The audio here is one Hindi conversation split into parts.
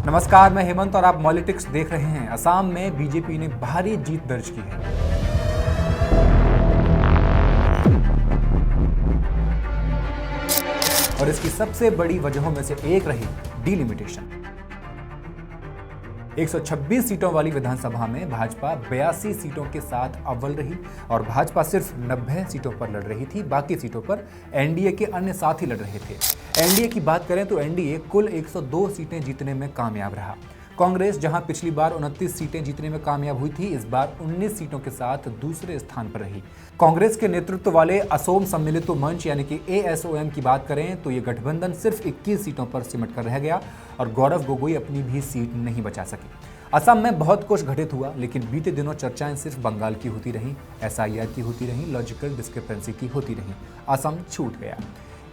नमस्कार, मैं हेमंत और आप पॉलिटिक्स देख रहे हैं। असम में बीजेपी ने भारी जीत दर्ज की है। और इसकी सबसे बड़ी वजहों में से एक रही डीलिमिटेशन। 126 सीटों वाली विधानसभा में भाजपा 82 सीटों के साथ अव्वल रही और भाजपा सिर्फ 90 सीटों पर लड़ रही थी। बाकी सीटों पर एनडीए के अन्य साथी लड़ रहे थे। एनडीए की बात करें तो एनडीए कुल 102 सीटें जीतने में कामयाब रहा। कांग्रेस जहां पिछली बार 29 सीटें जीतने में कामयाब हुई थी, इस बार 19 सीटों के साथ दूसरे स्थान पर रही। कांग्रेस के नेतृत्व वाले असोम सम्मिलित मंच यानी कि एएसओएम की बात करें तो ये गठबंधन सिर्फ 21 सीटों पर सिमट कर रह गया और गौरव गोगोई अपनी भी सीट नहीं बचा सके। असम में बहुत कुछ घटित हुआ, लेकिन बीते दिनों चर्चाएं सिर्फ बंगाल की होती रहीं, एसआईआर की होती रहीं, लॉजिकल डिस्क्रिपेंसी की होती रहीं। असम छूट गया।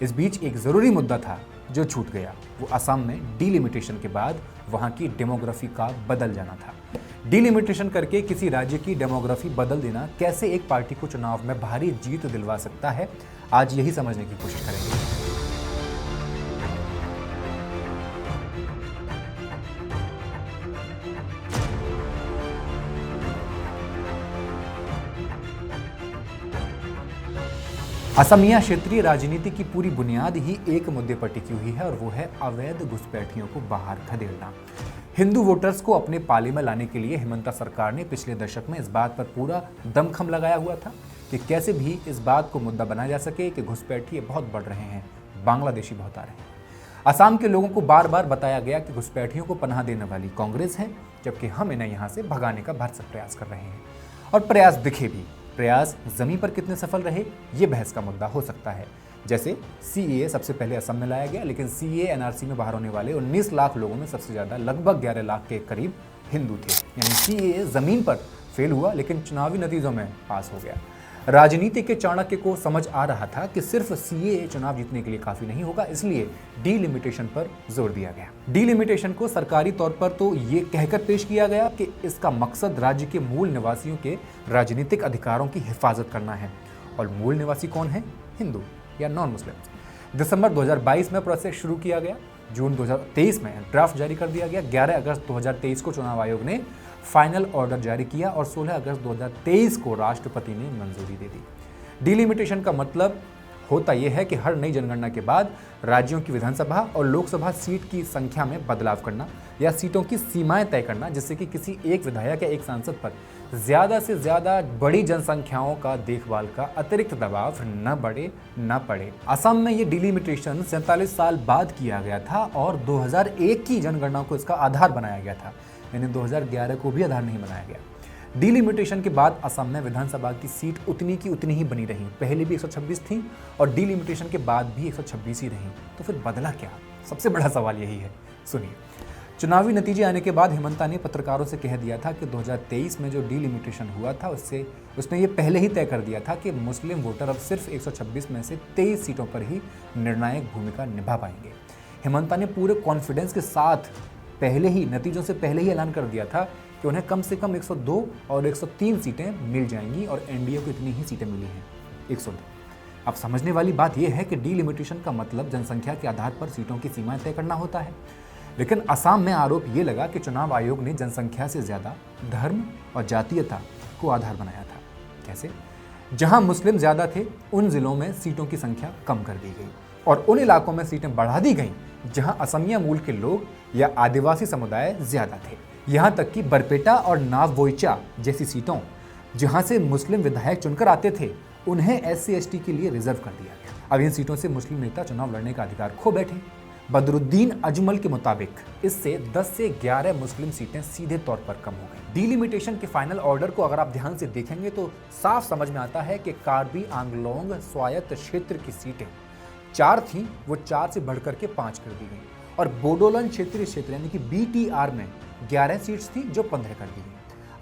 इस बीच एक जरूरी मुद्दा था जो छूट गया, वो असम में डीलिमिटेशन के बाद वहां की डेमोग्राफी का बदल जाना था। डीलिमिटेशन करके किसी राज्य की डेमोग्राफी बदल देना कैसे एक पार्टी को चुनाव में भारी जीत दिलवा सकता है, आज यही समझने की कोशिश करेंगे। असमिया क्षेत्रीय राजनीति की पूरी बुनियाद ही एक मुद्दे पर टिकी हुई है और वो है अवैध घुसपैठियों को बाहर खदेड़ना। हिंदू वोटर्स को अपने पाले में लाने के लिए हिमंता सरकार ने पिछले दशक में इस बात पर पूरा दमखम लगाया हुआ था कि कैसे भी इस बात को मुद्दा बनाया जा सके कि घुसपैठिए बहुत बढ़ रहे हैं, बांग्लादेशी बहुत आ रहे हैं। असम के लोगों को बार बार बताया गया कि घुसपैठियों को पनाह देने वाली कांग्रेस है, जबकि हम इन्हें यहाँ से भगाने का भरसक प्रयास कर रहे हैं। और प्रयास दिखे भी। प्रयास जमीन पर कितने सफल रहे, ये बहस का मुद्दा हो सकता है। जैसे सीएए सबसे पहले असम में लाया गया, लेकिन सीएए एनआरसी में बाहर होने वाले 19 लाख लोगों में सबसे ज्यादा लगभग 11 लाख के करीब हिंदू थे। यानी सीएए जमीन पर फेल हुआ, लेकिन चुनावी नतीजों में पास हो गया। राजनीति के चाणक्य को समझ आ रहा था कि सिर्फ सीएए चुनाव जीतने के लिए काफी नहीं होगा, इसलिए डीलिमिटेशन पर जोर दिया गया। डीलिमिटेशन को सरकारी तौर पर तो ये कहकर पेश किया गया कि इसका मकसद राज्य के मूल निवासियों के राजनीतिक अधिकारों की हिफाजत करना है। और मूल निवासी कौन है? हिंदू या नॉन मुस्लिम। दिसंबर 2022 में प्रोसेस शुरू किया गया। जून 2023 में ड्राफ्ट जारी कर दिया गया। 11 अगस्त 2023 को चुनाव आयोग ने फाइनल ऑर्डर जारी किया और 16 अगस्त 2023 को राष्ट्रपति ने मंजूरी दे दी। डीलिमिटेशन का मतलब होता यह है कि हर नई जनगणना के बाद राज्यों की विधानसभा और लोकसभा सीट की संख्या में बदलाव करना या सीटों की सीमाएं तय करना, जिससे कि किसी एक विधायक या एक सांसद पर ज्यादा से ज्यादा बड़ी जनसंख्याओं का देखभाल का अतिरिक्त दबाव न बढ़े न पड़े। असम में ये डीलिमिटेशन 47 साल बाद किया गया था और 2001 की जनगणना को इसका आधार बनाया गया था, यानी 2011 को भी आधार नहीं बनाया गया। डीलिमिटेशन के बाद असम में विधानसभा की सीट उतनी की उतनी ही बनी रही। पहले भी 126 थी और डीलिमिटेशन के बाद भी 126 ही रही। तो फिर बदला क्या? सबसे बड़ा सवाल यही है। सुनिए, चुनावी नतीजे आने के बाद हिमंता ने पत्रकारों से कह दिया था कि 2023 में जो डीलिमिटेशन हुआ था उसने ये पहले ही तय कर दिया था कि मुस्लिम वोटर अब सिर्फ 126 में से 23 सीटों पर ही निर्णायक भूमिका निभा पाएंगे। हिमंता ने पूरे कॉन्फिडेंस के साथ पहले ही नतीजों से पहले ही ऐलान कर दिया था कि उन्हें कम से कम 102 और 103 सीटें मिल जाएंगी और एनडीए को इतनी ही सीटें मिली हैं, 102। अब समझने वाली बात यह है कि डीलिमिटेशन का मतलब जनसंख्या के आधार पर सीटों की सीमाएं तय करना होता है, लेकिन असम में आरोप ये लगा कि चुनाव आयोग ने जनसंख्या से ज्यादा धर्म और जातीयता को आधार बनाया था। कैसे? जहां मुस्लिम ज्यादा थे उन जिलों में सीटों की संख्या कम कर दी गई और उन इलाकों में सीटें बढ़ा दी गईं जहां असमिया मूल के लोग या आदिवासी समुदाय ज्यादा थे। यहां तक कि बरपेटा और नावबोइचा जैसी सीटों जहां से मुस्लिम विधायक चुनकर आते थे, उन्हें SC/ST के लिए रिजर्व कर दिया गया। अब इन सीटों से मुस्लिम नेता चुनाव लड़ने का अधिकार खो बैठे। बदरुद्दीन अजमल के मुताबिक इससे 10 से 11 मुस्लिम सीटें सीधे तौर पर कम हो गई। डीलिमिटेशन के फाइनल ऑर्डर को अगर आप ध्यान से देखेंगे तो साफ समझ में आता है कि कार्बी आंगलोंग स्वायत्त क्षेत्र की सीटें 4 थी, वो 4 से बढ़कर के 5 कर दी गई और बोडोलैंड क्षेत्रीय क्षेत्र यानी कि BTR में 11 सीट्स थी जो 15 कर दी गई।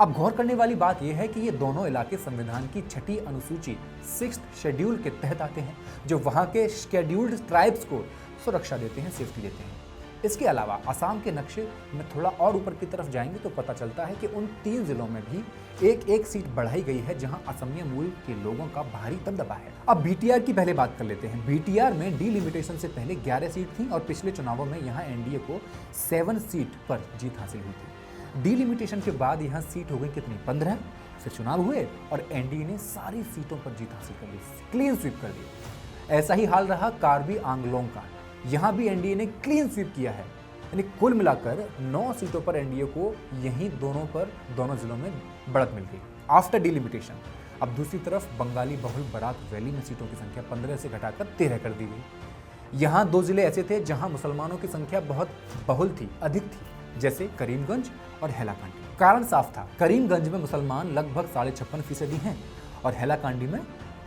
अब गौर करने वाली बात यह है कि ये दोनों इलाके संविधान की 6ठी अनुसूची 6th शेड्यूल के तहत आते हैं, जो वहां के शेड्यूल्ड ट्राइब्स को सुरक्षा देते हैं, सेफ्टी देते हैं। इसके अलावा असम के नक्शे में थोड़ा और ऊपर की तरफ जाएंगे तो पता चलता है कि उन 3 जिलों में भी एक एक सीट बढ़ाई गई है जहां असमिया मूल के लोगों का भारी दबदबा है। अब बीटीआर की पहले बात कर लेते हैं। बीटीआर में डिलिमिटेशन से पहले 11 सीट थी और पिछले चुनावों में यहां एनडीए को 7 सीट पर जीत हासिल हुई थी। डिलिमिटेशन के बाद यहां सीट हो गई कितनी, 15। फिर चुनाव हुए और एनडीए ने सारी सीटों पर जीत हासिल कर ली, क्लीन स्वीप कर दी। ऐसा ही हाल रहा कार्बी आंगलोंग का, यहां भी एनडीए ने क्लीन स्वीप किया है। यानी कुल मिलाकर 9 सीटों पर एनडीए को यहीं दोनों जिलों में बढ़त मिल गई आफ्टर डिलिमिटेशन। अब दूसरी तरफ बंगाली बहुल बराक वैली में सीटों की संख्या 15 से घटाकर 13 कर दी गई। यहाँ 2 जिले ऐसे थे जहां मुसलमानों की संख्या बहुत बहुल थी, अधिक थी, जैसे करीमगंज और हैलाकांडी। कारण साफ था, करीमगंज में मुसलमान लगभग 56.5% हैं और हैलाकांडी में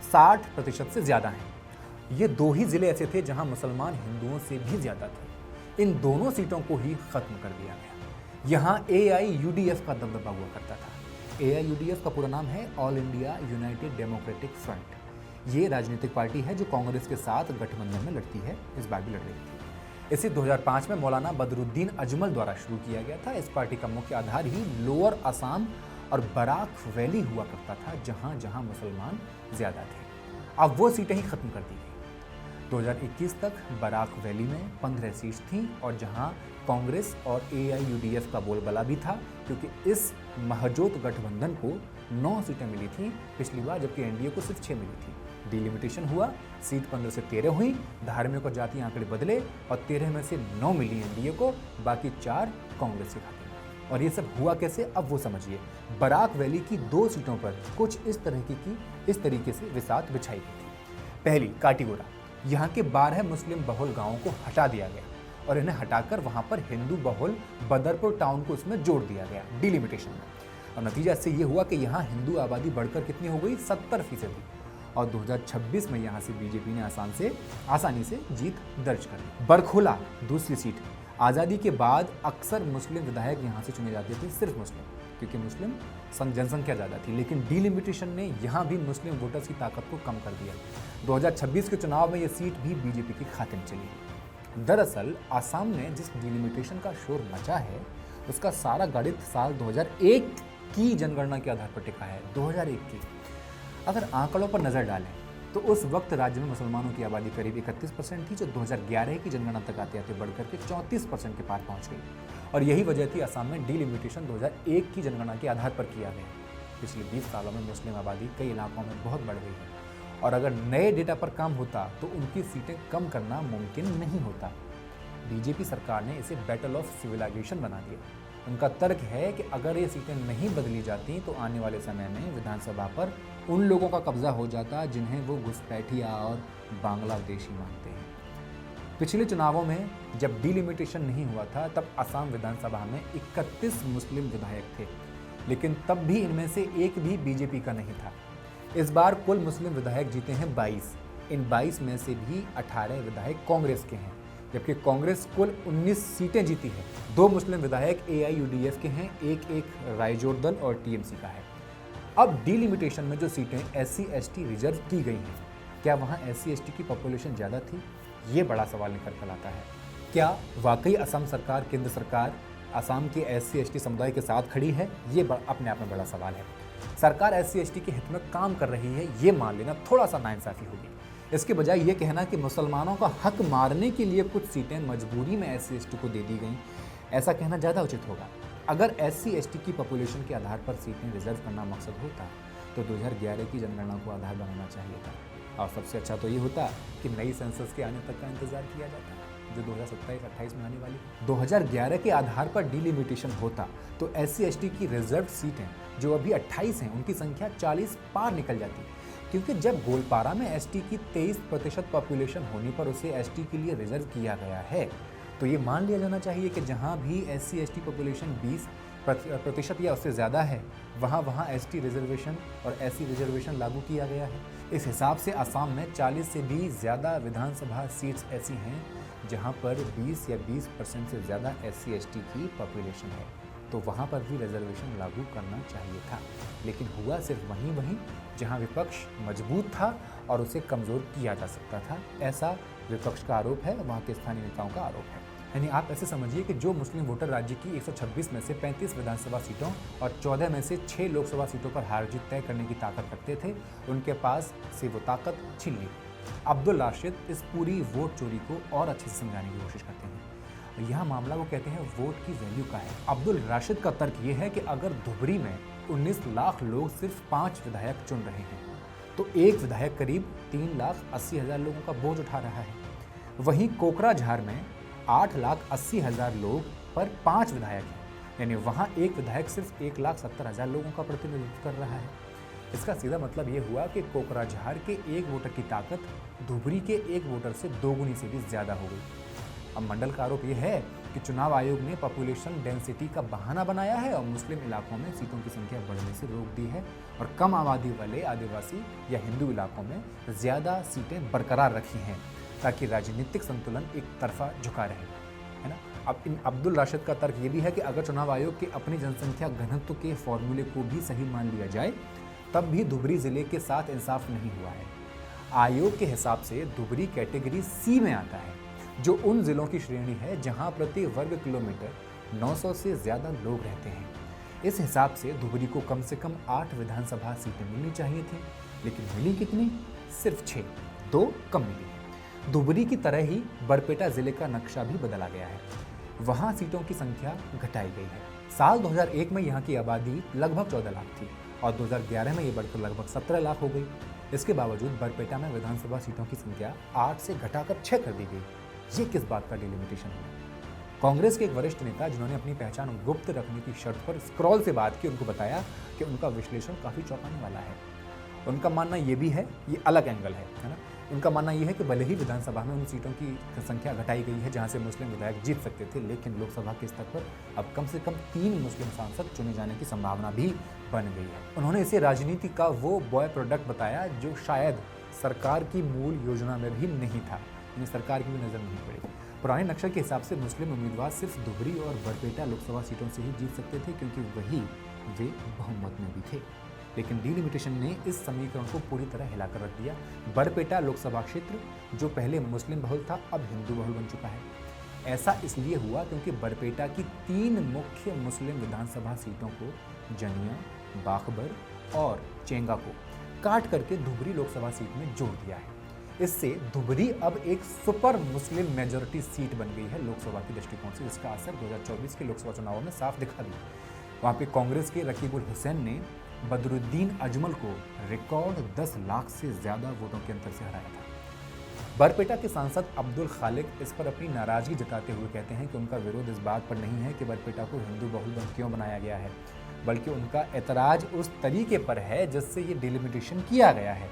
60% से ज्यादा हैं। ये 2 ही जिले ऐसे थे जहां मुसलमान हिंदुओं से भी ज्यादा थे। इन दोनों सीटों को ही खत्म कर दिया गया। यहाँ AIUDF का दबदबा हुआ करता था। AIUDF का पूरा नाम है all India United democratic front. ये राजनीतिक पार्टी है जो कांग्रेस के साथ गठबंधन में लड़ती है, इस बार भी लड़ रही थी। इसे 2005 में मौलाना बदरुद्दीन अजमल द्वारा शुरू किया गया था। इस पार्टी का मुख्य आधार ही लोअर असम और बराक वैली हुआ करता था, जहां जहां मुसलमान ज्यादा थे। अब वो सीटें ही खत्म कर दी गई। 2021 तक बराक वैली में 15 सीट थीं और जहां कांग्रेस और AIUDF का बोलबाला भी था, क्योंकि इस महजूद गठबंधन को 9 सीटें मिली थीं पिछली बार, जबकि एनडीए को सिर्फ 6 मिली थी। डिलिमिटेशन हुआ, सीट 15 से 13 हुई, धार्मिक और जातीय आंकड़े बदले और 13 में से 9 मिली एनडीए को, बाकी 4 कांग्रेस के खाते में। और ये सब हुआ कैसे, अब वो समझिए। बराक वैली की 2 सीटों पर कुछ इस तरीके से विसात बिछाई गई थी। पहली, काटीगोरा। यहाँ के 12 मुस्लिम बहुल गांवों को हटा दिया गया और इन्हें हटाकर वहां पर हिंदू बहुल बदरपुर टाउन को इसमें जोड़ दिया गया डिलिमिटेशन में। और नतीजा इससे ये हुआ कि यहाँ हिंदू आबादी बढ़कर कितनी हो गई, 70%। और 2026 में यहाँ से बीजेपी ने आसानी से जीत दर्ज कर ली। बरखोला दूसरी सीट। आज़ादी के बाद अक्सर मुस्लिम विधायक यहाँ से चुने जाते थे, सिर्फ मुस्लिम, क्योंकि मुस्लिम जनसंख्या ज़्यादा थी। लेकिन डिलिमिटेशन ने यहाँ भी मुस्लिम वोटर्स की ताकत को कम कर दिया। 2026 के चुनाव में ये सीट भी बीजेपी के खाते में चली। दरअसल असम में जिस डिलिमिटेशन का शोर मचा है उसका सारा गणित साल 2001 की जनगणना के आधार पर टिका है। 2001 की अगर आंकड़ों पर नज़र डालें तो उस वक्त राज्य में मुसलमानों की आबादी करीब 31% थी, जो 2011 की जनगणना तक आते आते बढ़कर के 34% के पार पहुंच गई। और यही वजह थी असम में डिलिमिटेशन 2001 की जनगणना के आधार पर किया गया। पिछले 20 सालों में मुस्लिम आबादी कई इलाकों में बहुत बढ़ गई है और अगर नए डेटा पर काम होता तो उनकी सीटें कम करना मुमकिन नहीं होता। बीजेपी सरकार ने इसे बैटल ऑफ सिविलाइजेशन बना दिया। उनका तर्क है कि अगर ये सीटें नहीं बदली जाती तो आने वाले समय में विधानसभा पर उन लोगों का कब्जा हो जाता जिन्हें वो घुसपैठिया और बांग्लादेशी मानते हैं। पिछले चुनावों में जब डिलिमिटेशन नहीं हुआ था तब असम विधानसभा में 31 मुस्लिम विधायक थे, लेकिन तब भी इनमें से एक भी बीजेपी का नहीं था। इस बार कुल मुस्लिम विधायक जीते हैं 22। इन 22 में से भी 18 विधायक कांग्रेस के हैं, जबकि कांग्रेस कुल 19 सीटें जीती है। 2 मुस्लिम विधायक AIUDF के हैं, एक रायजोर दल और TMC का है। अब डिलिमिटेशन में जो सीटें SC/ST रिजर्व की गई हैं, क्या वहाँ SC/ST की पॉपुलेशन ज़्यादा थी? ये बड़ा सवाल निकल कर आता है। क्या वाकई असम सरकार, केंद्र सरकार असम के SC/ST समुदाय के साथ खड़ी है? ये अपने आप में बड़ा सवाल है। सरकार SC/ST के हित में काम कर रही है, ये मान लेना थोड़ा सा नाइंसाफी होगी। इसके बजाय ये कहना कि मुसलमानों का हक मारने के लिए कुछ सीटें मजबूरी में SC/ST को दे दी गई, ऐसा कहना ज़्यादा उचित होगा। अगर SC/ST की पॉपुलेशन के आधार पर सीटें रिजर्व करना मकसद होता तो 2011 की जनगणना को आधार बनाना चाहिए था, और सबसे अच्छा तो ये होता कि नई सेंसस के आने तक का इंतजार किया जाता, जो 2027-28 में आने वाली। 2011 के आधार पर डिलिमिटेशन होता तो SC/ST की रिजर्व सीटें जो अभी 28 हैं उनकी संख्या 40 पार निकल जाती, क्योंकि जब गोलपारा में ST की 23% पॉपुलेशन होने पर उसे ST के लिए रिजर्व किया गया है, तो ये मान लिया जाना चाहिए कि जहाँ भी SC/ST पॉपुलेशन 20% या उससे ज़्यादा है वहाँ ST रिजर्वेशन और SC रिजर्वेशन लागू किया गया है। इस हिसाब से असम में 40 से भी ज़्यादा विधानसभा सीट्स ऐसी हैं जहाँ पर 20 या 20% से ज़्यादा SC/ST की पॉपुलेशन है, तो वहाँ पर भी रिजर्वेशन लागू करना चाहिए था। लेकिन हुआ सिर्फ वहीं जहाँ विपक्ष मजबूत था और उसे कमज़ोर किया जा सकता था, ऐसा विपक्ष का आरोप है, वहाँ के स्थानीय नेताओं का आरोप है। यानी आप ऐसे समझिए कि जो मुस्लिम वोटर राज्य की 126 में से 35 विधानसभा सीटों और 14 में से 6 लोकसभा सीटों पर हार जीत तय करने की ताकत रखते थे, उनके पास से वो ताकत छीन ली। अब्दुल राशिद इस पूरी वोट चोरी को और अच्छे से समझाने की कोशिश करते हैं। यह मामला वो कहते हैं वोट की वैल्यू का है। अब्दुल राशिद का तर्क ये है कि अगर धुबरी में 19 लाख लोग सिर्फ 5 विधायक चुन रहे हैं, तो एक विधायक करीब 3,80,000 लोगों का बोझ उठा रहा है। वहीं कोकराझार में 8,80,000 लोग पर 5 विधायक हैं, यानी वहां एक विधायक सिर्फ 1,70,000 लोगों का प्रतिनिधित्व कर रहा है। इसका सीधा मतलब ये हुआ कि कोकराझार के एक वोटर की ताकत धुबरी के एक वोटर से दोगुनी से भी ज्यादा हो गई। अब मंडल का आरोप यह है कि चुनाव आयोग ने पॉपुलेशन डेंसिटी का बहाना बनाया है और मुस्लिम इलाकों में सीटों की संख्या बढ़ने से रोक दी है और कम आबादी वाले आदिवासी या हिंदू इलाकों में ज्यादा सीटें बरकरार रखी हैं ताकि राजनीतिक संतुलन एक तरफा झुका रहे, है ना। अब इन अब्दुल राशिद का तर्क ये भी है कि अगर चुनाव आयोग के अपनी जनसंख्या घनत्व के फॉर्मूले को भी सही मान लिया जाए, तब भी धुबरी जिले के साथ इंसाफ नहीं हुआ है। आयोग के हिसाब से धुबरी कैटेगरी सी में आता है, जो उन जिलों की श्रेणी है जहां प्रति वर्ग किलोमीटर 900 से ज्यादा लोग रहते हैं। इस हिसाब से धुबरी को कम से कम 8 विधानसभा सीटें मिलनी चाहिए थी, लेकिन मिली कितनी? सिर्फ 6, 2 कम मिली। धुबरी की तरह ही बरपेटा जिले का नक्शा भी बदला गया है। वहां सीटों की संख्या घटाई गई है। साल 2001 में यहाँ की आबादी लगभग 14 लाख थी और 2011 में ये बढ़कर लगभग 17 लाख हो गई। इसके बावजूद बरपेटा में विधानसभा सीटों की संख्या 8 से घटाकर 6 कर दी गई। ये किस बात का डिलिमिटेशन है? कांग्रेस के एक वरिष्ठ नेता जिन्होंने अपनी पहचान गुप्त रखने की शर्त पर स्क्रॉल से बात की, उनको बताया कि उनका विश्लेषण काफी चौंकाने वाला है। उनका मानना ये भी है, ये अलग एंगल है ना। उनका मानना यह है कि भले ही विधानसभा में उन सीटों की संख्या घटाई गई है जहां से मुस्लिम विधायक जीत सकते थे, लेकिन लोकसभा के स्तर पर अब कम से कम 3 मुस्लिम सांसद चुने जाने की संभावना भी बन गई है। उन्होंने इसे राजनीति का वो बॉय प्रोडक्ट बताया जो शायद सरकार की मूल योजना में भी नहीं था, यानी सरकार की भी नजर नहीं पड़ी। पुराने नक्शे के हिसाब से मुस्लिम उम्मीदवार सिर्फ धुबरी और बरपेटा लोकसभा सीटों से ही जीत सकते थे, क्योंकि वही वे बहुमत में भी थे। लेकिन डिलिमिटेशन ने इस समीकरण को पूरी तरह हिलाकर रख दिया। बरपेटा लोकसभा क्षेत्र जो पहले मुस्लिम बहुल था, अब हिंदू बहुल बन चुका है। ऐसा इसलिए हुआ क्योंकि बरपेटा की 3 मुख्य मुस्लिम विधानसभा सीटों को, जनिया, बाखबर और चेंगा को काट करके धुबरी लोकसभा सीट में जोड़ दिया है। इससे धुबरी अब एक सुपर मुस्लिम मेजॉरिटी सीट बन गई है लोकसभा के दृष्टिकोण से। इसका असर 2024 के लोकसभा चुनावों में साफ दिखा दिया। वहाँ पे कांग्रेस के रकीबुल हुसैन ने बदरुद्दीन अजमल को रिकॉर्ड 10 लाख से ज्यादा वोटों के अंतर से हराया था। बरपेटा के सांसद अब्दुल खालिक इस पर अपनी नाराजगी जताते हुए कहते हैं कि उनका विरोध इस बात पर नहीं है कि बरपेटा को हिंदू बहुल क्यों बनाया गया है, बल्कि उनका एतराज उस तरीके पर है जिससे ये डिलिमिटेशन किया गया है।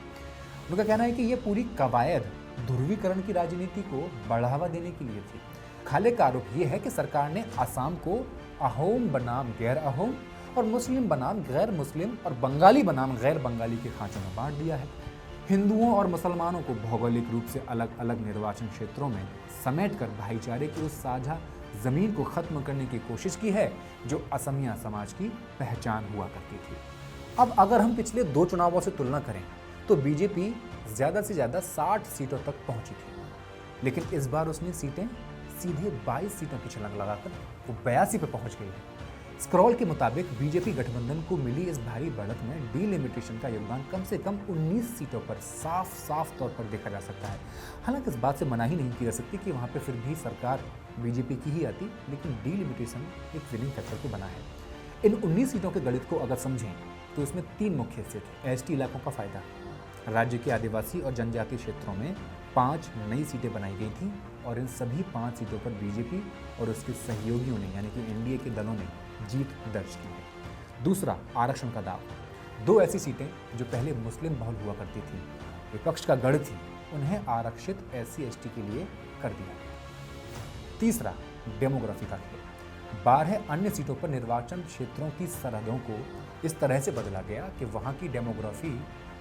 उनका कहना है कि ये पूरी कवायद ध्रुवीकरण की राजनीति को बढ़ावा देने के लिए थी। खालिक का आरोप ये है कि सरकार ने असम को अहोम बनाम गैर अहोम और मुस्लिम बनाम गैर मुस्लिम और बंगाली बनाम गैर बंगाली के खांचों में बांट दिया है। हिंदुओं और मुसलमानों को भौगोलिक रूप से अलग अलग निर्वाचन क्षेत्रों में समेटकर भाईचारे की उस साझा जमीन को खत्म करने की कोशिश की है जो असमिया समाज की पहचान हुआ करती थी। अब अगर हम पिछले 2 चुनावों से तुलना करें तो बीजेपी ज्यादा से ज्यादा 60 सीटों तक पहुंची थी, लेकिन इस बार उसने सीटें सीधे 22 सीटों की छलांग लगाकर वो 82 पे पहुंच गई है। स्क्रॉल के मुताबिक बीजेपी गठबंधन को मिली इस भारी बढ़त में डिलिमिटेशन का योगदान कम से कम 19 सीटों पर साफ तौर पर देखा जा सकता है। हालांकि इस बात से मनाही नहीं की जा सकती कि वहां पे फिर भी सरकार बीजेपी की ही आती, लेकिन डिलिमिटेशन एक विनिंग फैक्टर को बना है। इन 19 सीटों के गणित को अगर समझें तो इसमें 3 मुख्य हिस्से थे। एसटी इलाकों का फायदा, राज्य के आदिवासी और जनजातीय क्षेत्रों में 5 नई सीटें बनाई गई थी और इन सभी 5 सीटों पर बीजेपी और उसके सहयोगियों ने, यानी कि एनडीए के दलों ने जीत दर्ज की है। दूसरा, आरक्षण का दाव। 2 ऐसी सीटें जो पहले मुस्लिम बहुल हुआ करती थी, विपक्ष का गढ़ थी, उन्हें आरक्षित SC/ST के लिए कर दिया गया। तीसरा, डेमोग्राफी का खेल। 12 अन्य सीटों पर निर्वाचन क्षेत्रों की सरहदों को इस तरह से बदला गया कि वहां की डेमोग्राफी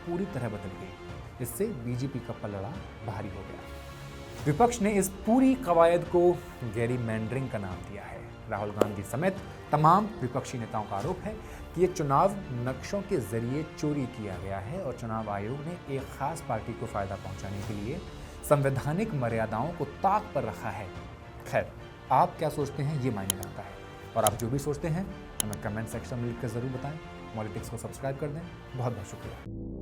पूरी तरह बदल गई। इससे बीजेपी का पलड़ा भारी हो गया। विपक्ष ने इस पूरी कवायद को गेरीमैंडरिंग का नाम दिया है। राहुल गांधी समेत तमाम विपक्षी नेताओं का आरोप है कि ये चुनाव नक्शों के जरिए चोरी किया गया है और चुनाव आयोग ने एक खास पार्टी को फायदा पहुंचाने के लिए संवैधानिक मर्यादाओं को ताक पर रखा है। खैर, आप क्या सोचते हैं ये मायने रखता है। और आप जो भी सोचते हैं हमें कमेंट सेक्शन में लिख कर ज़रूर बताएं। पॉलिटिक्स को सब्सक्राइब कर दें। बहुत बहुत शुक्रिया।